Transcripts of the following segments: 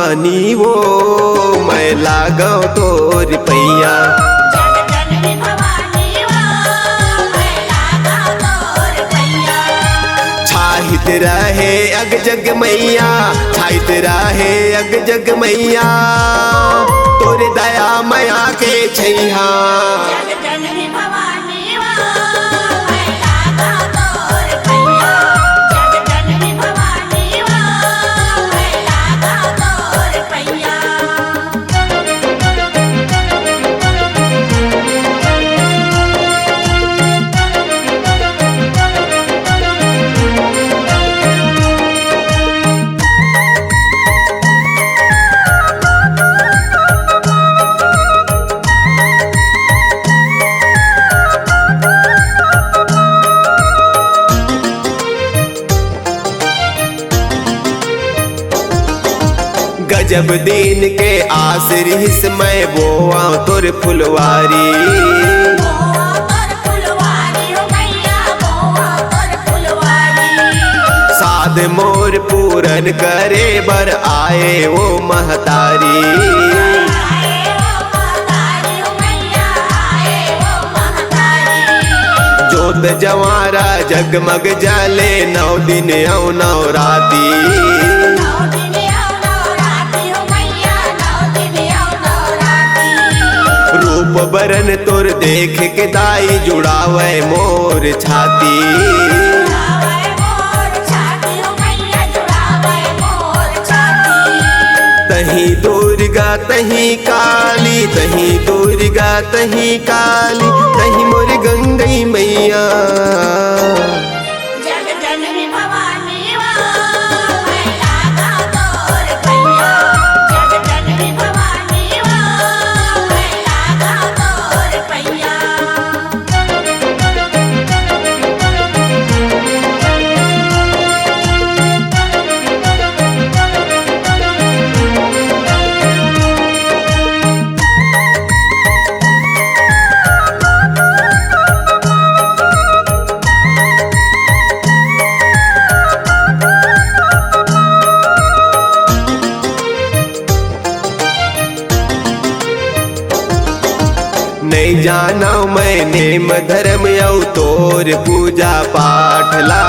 भवानी वो मैं लागो तोर पैया। छाहित रहे अग जग मैया, छाहित रहे अग जग मैया, तोरे दया माया के छैया। गजब दिन के आसरिस मैं बोआ तोर फुलवारी। साध मोर पूरन करे बर आए वो महतारी। जोत जवारा जगमग जाले 9 दिन औ 9 राती। रूप बरन तोर देख के दाई जुड़ावे मोर छाती। तही दुर्गा तही काली, तही दुर्गा तही काली, तही मोर गंगई मैया। नहीं जाना मैंने धर्म औ तोर पूजा पाठला।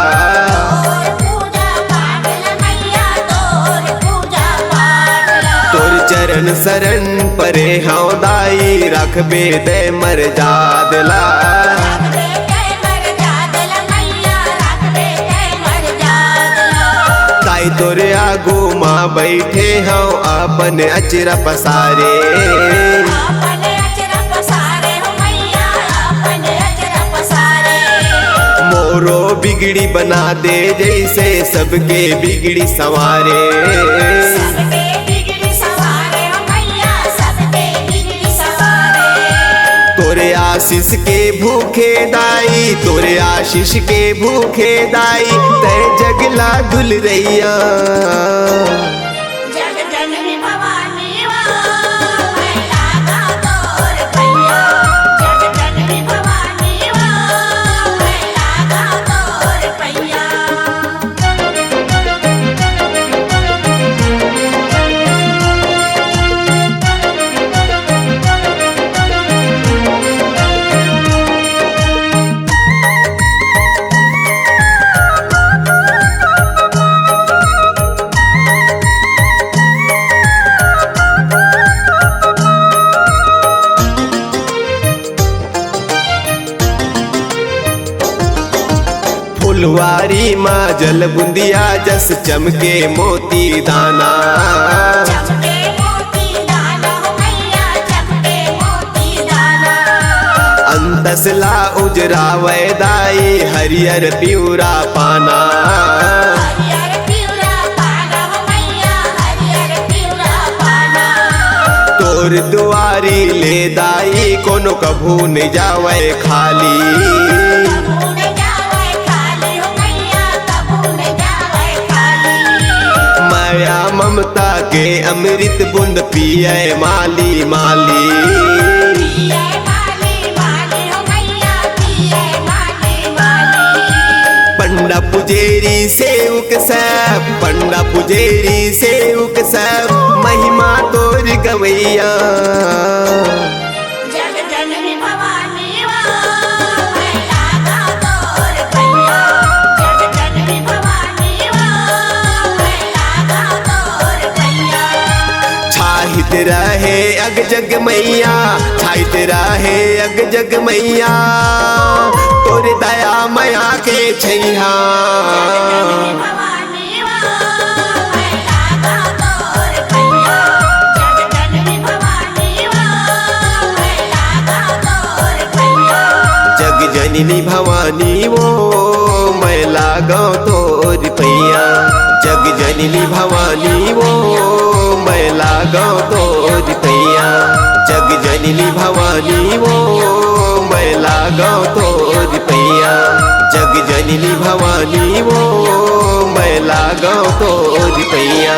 तोर चरण शरण परे हाँ दाई रखबे दे मर्यादला। ताई तोरे आगू माँ बैठे हाँ अपन अचरा पसारे। मोरो बिगड़ी बना दे जैसे सबके बिगड़ी संवारे। तोरे आशीष के भूखे दाई, तोरे आशीष के भूखे दाई, तै जगला धुल रैया। फुलवारी माँ जल बुंदिया जस चमके मोती दाना। अंतसला उजरा वैदाई हरियर प्यूरा पाना। तोर दुआरी ले दाई कोनो कभू नहीं जावे खाली। माया ममता के अमृत बूंद पिए माली माली। पंडा पुजेरी सेवक सब, पंडा पुजेरी सेवक सब महिमा तोर गवैया। जग जननी भवानी मैं लागा तोर पैया, जग जननी भवानी मैं लागा तोर पैया। छाहित रहे अग जग मैया, छाहित रहे अग जग मैया, तोरे दया माया के छैया। जग जननी भवानी वो मैं लागा तोर पैया, जग जननी भवानी वो मैं लागा तोर पैया, जग जननी भवानी वो मैं लागा तोर पैया, जग जननी भवानी वो मैं लागा तोर पैया।